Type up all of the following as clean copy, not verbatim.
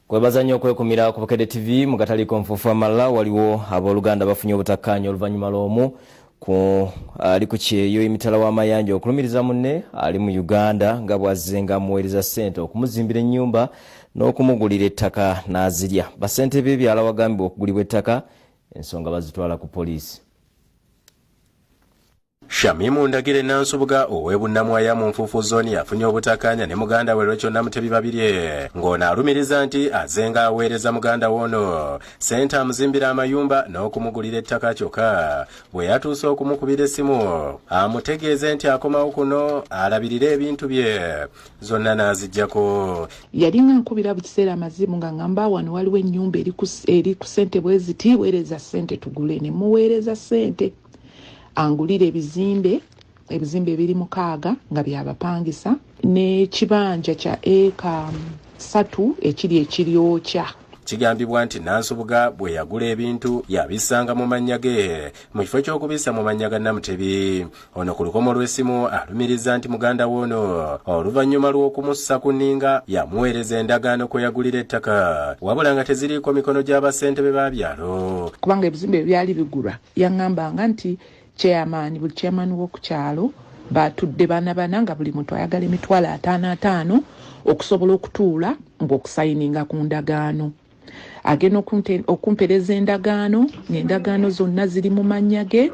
Kwebaza nnyo okwekumira ku Bukedde TV mu kataliiko nfuufu amalala waliwo Abooluganda bafunye obutakkaanya oluvannyuma lw'omu ali ku Kyeyo emitala w'amayanja okulumiriza munne ali mu Uganda nga bw'azze nga amuweereza ssente okumuzimbira ennyumba n'okumugulira ettaka n'azirya. Bassente b'ebyalo bagambibwa okugulibwa ettaka ensonga bazitwala ku poliisi. Shamimu Ndagire Nansubuga ow'ebunnamwaya mu nfuufu zooni yafunye obutakkaanya ne muganda we Lwekyo Namutebi babirye ng'ono alumiriza nti azenga aweereza muganda w'ono ssente amuzimbira amayumba n'okumugulira ettaka kyokka bwe yatuuse okumukubira essimu amutegeeze nti akomawo kuno alabirire ebintu bye zonna n'aziggyako. Yali nga nkubira buli kiseera amazimu nga ngamba wano waliwo ennyumba eri ku ssente bwe ziti weereza ssente tugule ne muweereza ssente. Angulira ebizimbe biri 6 nga byabapangisa n'ekibanja kya eka 3 ekiri ekiryokya. Kigambibwa nti Nansubuga bwe yagula ebintu yabisanga mu mannya ge mu kifo ky'okubissa mu mannya ga Namutebi. Ono ku lukomo lw'essimu alumiriza nti muganda w'ono oluvannyuma lw'okumussa ku nninga yamuweereza endagaano kwe yagulira ettaka wabula nga teziriiko mikono gy'abassente be babyalo. Kubanga ebizimbe byali bigulwa yaŋŋambanga nti buli chairman w'oku kyalo batudde bana nga buli muntu ayagala emitwalo 5 okusobola okutuula ng'okusayininga ku ndagaano. Agenda okumpereza endagaano n'endagaano zonna ziri mu mannya ge.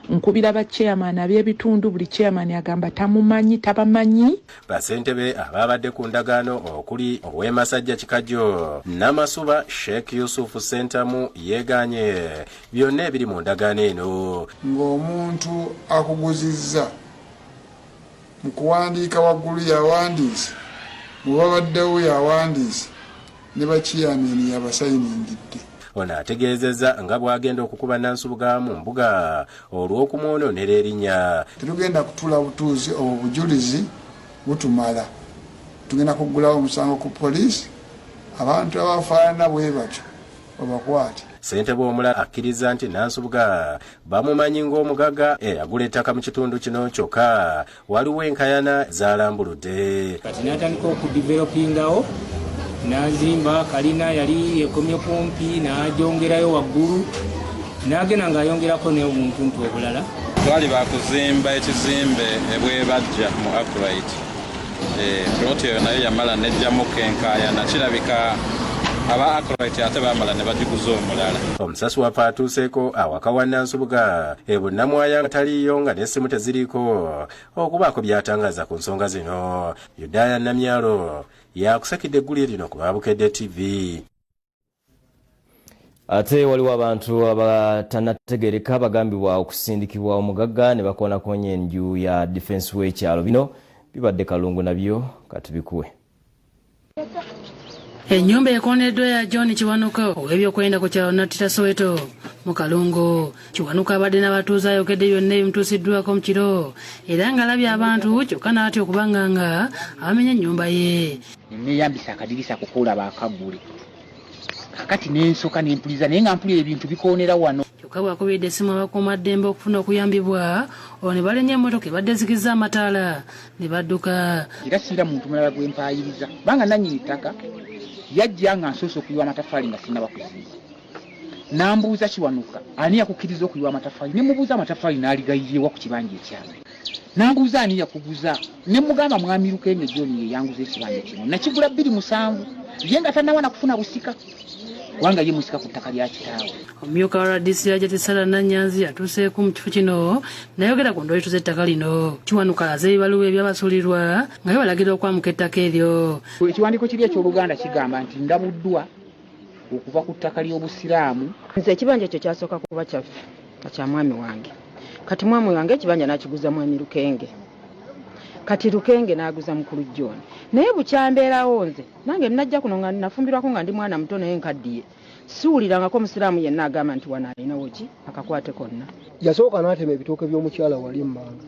Nkubira ba chairman ab'ebitundu buli chairman agamba tabamanyi. Bassente be ababadde ku ndagaano okuli ow'Emasajja Kikajjo Namasuba Sheikh Yusuf Sentamu yeeganye byonna ebiri mu ndagaano eno. Ng'omuntu akuguzizza mu kuwandiika waggulu yawandiise mu babaddewo yawandiise ne bakiyamini yabasayiningidde. Ono ategeezezza nga bw'agenda okukuba Nansubuga mu mbuga olw'okumwononera erinnya. Tetugenda kutuula butuuzi obwo bujulizi butumala. Tugenda kuggulawo omusango ku poliisi abantu abafaanana bwe batyo obakwate. Ssentebe omulala akkiriza nti Nansubuga bamumanyi ng'omugagga eyagula ettaka mu kitundu kino kyokka waliwo enkayana zaalambuludde. Kati n'atandika okudivelopingawo n'azimba kalina yali ekomye kumpi n'agyongerayo waggulu n'agenda ng'ayongerako n'obuntu obulala. Twali bakuzimba ekizimbe ebwebajja mu Akulite. Ploti eyo nayo yamala nejjamuko enkayana kirabika aba Akulite ate bamala ne bagiguza omulala. Omusasi waffe atuuseeko awaka wa Nansubuga ebunnamwaya nga taliyo nga n'essimu teziriiko okubaako by'atangaza ku nsonga zino. Yudaya Namyalo yakusakidde eggulire lino ku Bukedde TV. Ate waliwo abantu abatanategereka bagambibwa okusindikibwa omugagga ne bakoonakonya enju ya Difensi w'ekyalo. Bino bibadde kalungu nabyo katubikuwe. Ennyumba ekooneddwa ya John Kiwanuka ow'ebyokwenda ku kyalo Nattita Soweto mu Kalungu. Kiwanuka abadde n'abatuuze ayogedde byonna ebimutuusiddwako mu kiro era ng'alabye abantu kyokka n'atya okubanga nga abamenya ennyumba ye. Nneeyambisa akadirisa kukola baakaggule kakati n'ensoka n'empuliza naye nga mpulira ebintu bikoonera wano. Kyokka bw'akubidde essimu abakuumaddembe okufuna okuyambibwa olwo ne balenya emmotoka ebadde zigizza amataala ne badduka. Era siira muntu mulala gwe mpaayiriza kubanga nannyini ttaka yajja nga nsoose okuyiwa amatafaali nga sinaba kuzimba. Nambuuza Kiwanuka ani yakukkiriza okuyiwa amatafaali ne mubuuza amatafaali n'aligayiryewa ku kibanja ekyalo. Nambuuza ani yakuguza ne mugamba mwami Lukenge John ye yanguza ekibanja kino nakigula 2,700 ye nga tannawa na kufuna busika wanga ye musika ku ttaka lya kitaawe. Omumyuka wa RDC Sala Nanyanzi atuuseeko mu kifo kino nayogera ku ndowooza z'ettaka lino. Kiwanuka alaze ebibaluwa ebyabasuulirwa nga balagira okwamuka ettaka eryo. Ekiwandiiko kiri eky'Oluganda kigamba nti ndabuddwa okuva ku ttaka ly'Obusiraamu. Nze ekibanja ekyo kyasooka kuba kyaffe kya mwami wange. Kati mwami wange ekibanja n'akiguza mwami Lukenge. Kati Lukenge n'aguza mukulu John. Naye bukyambeerawo nze nange najja kuno nga nafumbirwako nga ndi mwana muto naye nkaddiye. Siwulirangako Omusiraamu yenna agamba nti wano alinawo ki akakwate konna. Yasooka n'atema ebitooke by'omukyala wali mmanga.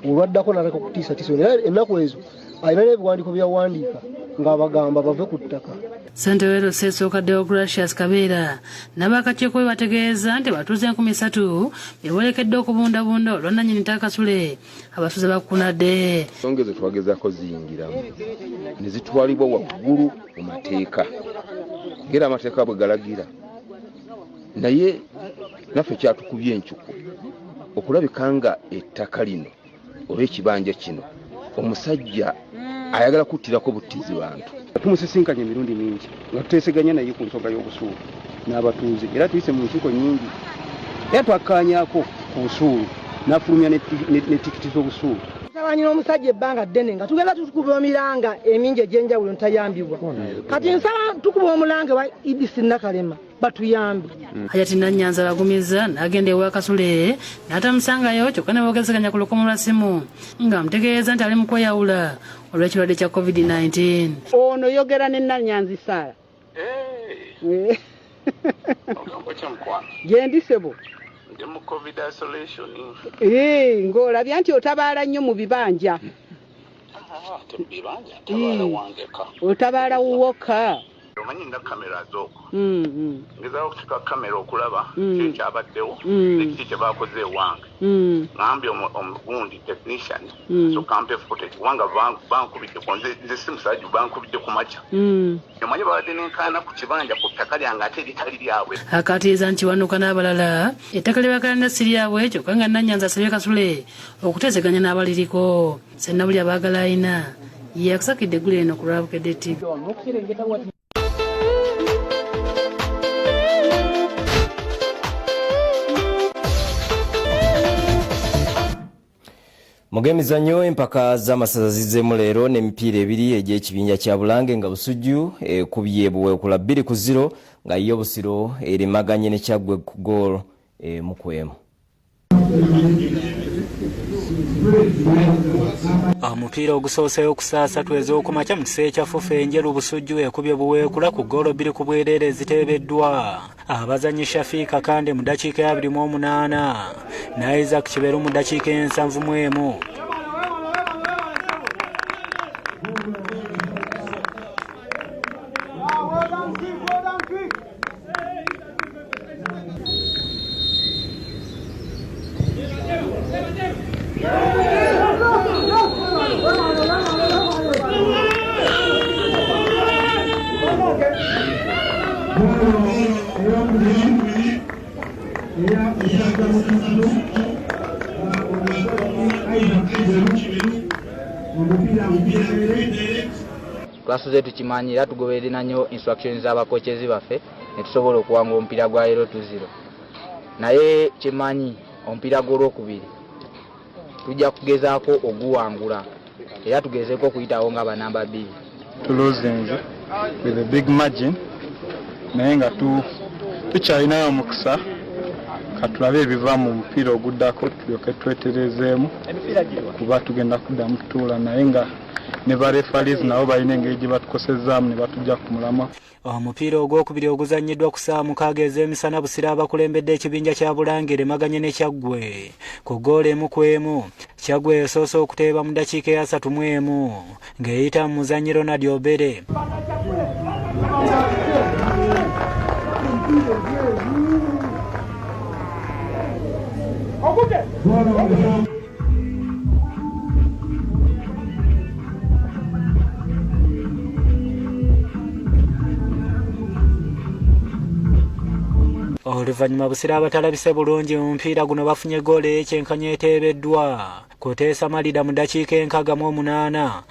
Olwaddako n'aleka okutiisatiisa era ennaku ezo alina n'ebiwandiiko byawandiika nga bagamba bave ku ttaka. Ssente wero Sseesooka Deogratius Kabeera n'abakakiiko bwe bategeeza nti batuuze 3,000 beebolekedde okubundabunda olwannannyini ttaka Kasule abasuze bakukunadde. Ensonga twagezaako ziyingiramu ne zitwalibwa waggulu mu mateeka ngera amateeka bwe galagira, naye naffe kyatukubye encuku okulabika nga ettaka lino oba ekibanja kino omusajja ayagala kuttirako buttizi bantu. Tumusisinkanye emirundi mingi nga tuteeseganya naye ku nsonga y'obusuulu n'abatuuze, era tuyise mu nkiiko nyingi era twakkaanyaako ku busuulu n'afulumya ne tikiti z'obusuulu. Tabanyina omusajja ebbanga ddene nga tugenda tukuba omiranga emingi egy'enjawulo ntayambibwa. Kati nsaba tukuba omulanga wa IBC Nakalema batuyambe. Hajati Nanyanza bagumiza n'agenda ewa Kasule n'atamusangayo kyokka ne boogezeganya ku lukomo lwa simu nga mutegeeza nti ali mu kweyawula olw'ekirwadde kya COVID-19. Ono yogera ne Nanyanza Sara. Gendisebo. Ndi mu COVID isolation. Ng'olabya nti otabaala nnyo mu bibanja. Tebibanja tabaala wangeka. Otabaala wuwoka. Omanyi nina kamera z'okwo. Ngezaho okutika kamera okulaba kyekyabaddewo nekiki kye baakoze ewange. Ngambye omugundi technician so kampe footage wanga bankubidde nze si musajja bankubidde ku makya. Omanyi babadde n'enkaana ku kibanja ku ttaka lyange ate eritali lyabwe. Akateeza nti Wanuka n'abalala ettaka lye bakalanda si lyabwe kyokka nga Nanyanza asabye Kasule okuteeseganya n'abaliriko. Sennabuli abaagala ayina ye akusakidde eggulu eno ku Lwabukedde TV. Mugemizannyo empaka z'amasaza zizzeemu leero n'emipiira ebiri egy'ekibinja kya Bulange nga Busujju ekubye Buweekula 2-0 nga yo Busiro erimaganye ne Kyaggwe ku goal 1-1. Omupiira ogusooseyo okusaasa tweze okumakya mu kiseera kya Fufe enjeru Busujju ekubye Buweekula ku goolo 2 ku bwereere eziteebeddwa. Abazanyi Shafiika Kande mu ddakiika ya 28 ne Isaac Kiberu mu ddakiika 71. Twasuze tukimanyi era tugoberera nnyo instructions z'abakochezi baffe ne tusobola okuwanga omupiira gwa Leero 2-0. Naye kimanyi omupiira gw'olwokubiri tujja kugezaako oguwangula era tugezeeko okuyitawo nga banamba 2. Tulozinze with a big margin naye nga tukyalinayo omukisa katulabe ebiva mu mupiira oguddako tulyoke tweterezeemu kuba tugenda kuddamu tutuula naye nga ne barefalis nabo balina engeri gye batukosezaamu ne batujja ku mulamwa. Omupiira ogwokubiri oguzannyiddwa ku ssaawa 6 ez'emisana Busiro abakulembedde ekibinja kya Bulange remaganye ne Kyaggwe ku goolo 1-1. Kyaggwe yasoose okuteeba mu ddakiika ya 31 ng'eyita mu muzannyi Ronald Obere. Oluvannyuma Busiro abatalabise bulungi mu mupiira guno bafunye goolo ey'ekyenkanya eteebeddwa kuteesa Malida mu ddakiika 68.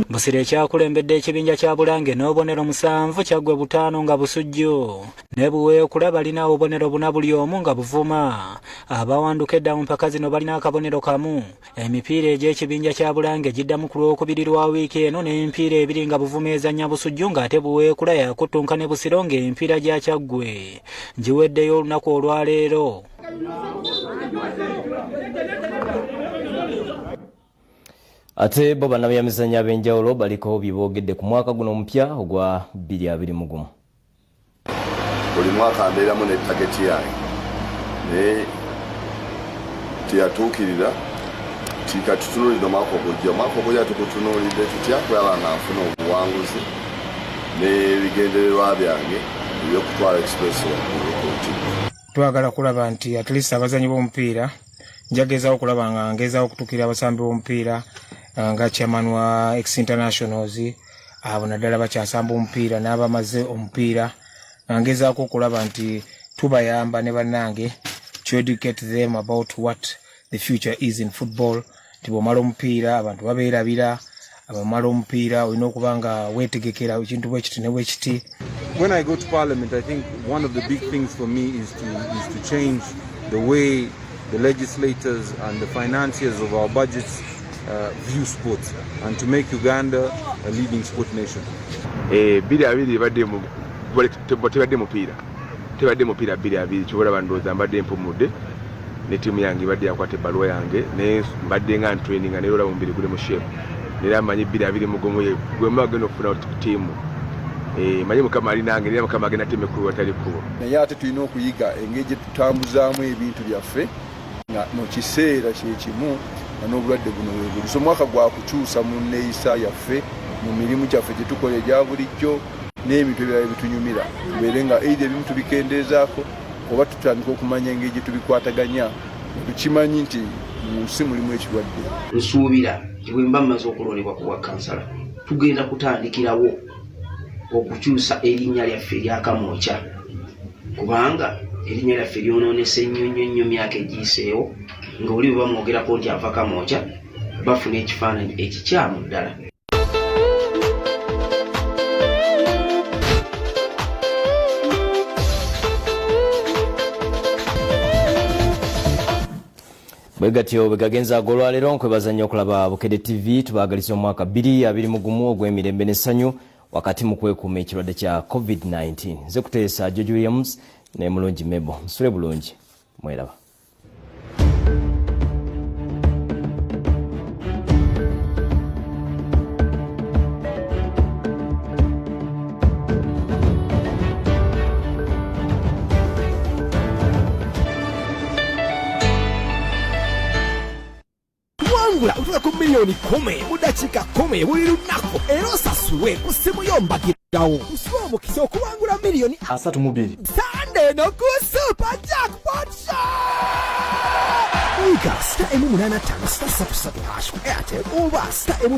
Busiro ekyakulembedde ekibinja kya Bulange n'obubonero 7, Kyaggwe 5 nga Busujju ne Buweekula balina obubonero 4 buli omu nga Buvuma. Abawanduka edda mu mpaka zino balina akabonero kamu. Emipiira egy'ekibinja kya Bulange Giddamu ku lwokubiri lwa wiiki eno n'emipiira ebiri nga Buvuma ezannya Busujju ng'ate Buweekula yakuttunka ne Busiro ng'emipiira gya Kyaggwe giweddeyo olunaku olwaleero. Ate bo Bannabyamizannyo ab'enjawulo baliko bye boogedde ku mwaka guno omupya ogwa 2021. buli mwaka mbeeramu ne tageti yange naye teyatuukirira tika tutunuulidde omwaka ogujja tukutunuulidde tutya kulaba nga nfuna obuwanguzi n'ebigendererwa byange ebyokutwala express waggulu. Twagala kulaba nti at least abazanyi b'omupiira njagezaho okulaba nga ngezaho okutuukirira abasambi b'omupiira nga chairman wa ex internationals abo naddala bakyasamba omupiira n'abamaze omupiira ngezaako okulaba nti tubayamba ne bannange to educate them about what the future is in football. Nti bw'omala omupiira abantu babeerabira abamala omupiira olina okuba nga weetegekera ekintu bwe kiti ne bwe kiti. When I go to Parliament, I think one of the big things for me is to change the way the legislators and the financiers of our budgets view sports and to make Uganda a leading sport nation. Tebadde mupiira 2-2 kyobola bandooza mbadde mpumudde ne tiimu yange badde yakwata ebbaluwa yange naye mbadde nga ntraininga naye olaba omubiri guli mu shape era manyi 2-2 mugomo gwe magenda okufuna tiimu manyi mukama ali nange era mukama agenda tiimu ekkulu watali kkubo. Naye ate tulina okuyiga engeri gye tutambuzaamu ebintu byaffe nga mu kiseera kyekimu nga n'obulwadde buno weebuli. So omwaka gwa kukyusa mu nneeyisa yaffe mu mirimu gyaffe gye tukola egya bulijjo n'ebintu ebirala bitunyumira tubeere nga either ebimu tubikendeezaako oba tutandika okumanya engeri gye tubikwataganya tukimanyi nti mu nsi mulimu ekirwadde. Nsuubira nti bwe mba mmaze okulondebwa ku bwa kansala tugenda kutandikirawo okukyusa erinnya lyaffe erya Kamwokya kubanga erinnya lyaffe lyonoonese nnyo myaka egiyiseewo nga oli bwe bamwogerako nti ava Kamwokya bafuna ekifaananyi ekikyamu ddala. Bwegatyo bwegagenza agolwaleero nkwebaza nnyo okulaba Bukedde TV tubaagaliza omwaka 2021 ogw'emirembe n'essanyu wakati mu kwekuuma ekirwadde kya COVID-19. Nze kuteesa George Williams ne mulungi Mebo. Musule bulungi mweraba. Utuka ku milioni 10 mu dakiika 10 buli lunaku era osasulwe ku ssimu yo mbagirawo. Usiba omukisa okuwangula milioni 32 Sunday no ku Super Jackpot Show. Wika *885*333# Airtel oba *8